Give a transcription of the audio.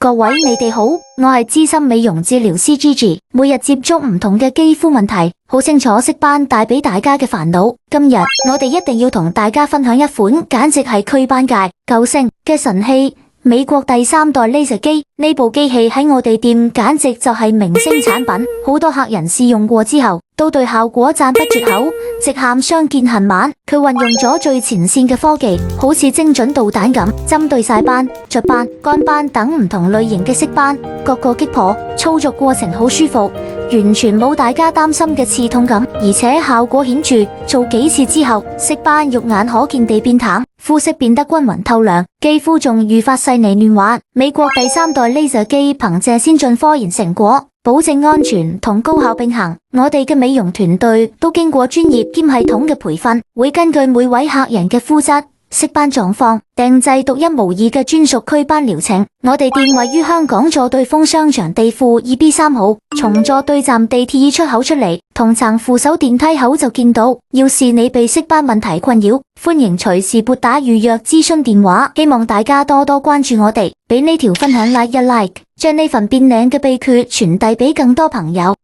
各位你哋好，我係資深美容治療師 Gigi， 每日接觸唔同嘅肌膚問題，好清楚色斑帶俾大家嘅煩惱。今日我哋一定要同大家分享一款簡直係祛斑界救星嘅神器。美國第3代 Laser 機，呢部機器喺我哋店簡直就係明星產品，好多客人試用過之後都對效果讚不絕口，直喊相見恨晚。佢運用咗最前線嘅科技，好似精準導彈咁，針對曬斑、雀斑、乾斑等唔同類型嘅色斑，各個擊破，操作過程好舒服，完全冇大家擔心嘅刺痛感，而且效果顯著。做幾次之後，色斑肉眼可見地變淡，膚色變得均勻透亮，肌膚仲愈發細膩嫩滑。美國第3代 Laser 機憑借先進科研成果，保證安全同高效並行。我哋嘅美容團隊都經過專業兼系統嘅培訓，會根據每位客人嘅膚質、色斑狀況，訂製獨一無二嘅專屬祛斑療程。我哋店位於香港佐對豐商場地庫 2B3 號，從佐對站地鐵 E 出口出嚟，同層扶手電梯口就見到。要是你被色斑問題困擾，歡迎隨時撥打預約諮詢電話。希望大家多多關注我哋，俾呢條分享 like 一 like，將呢份變靚嘅秘訣傳遞俾更多朋友。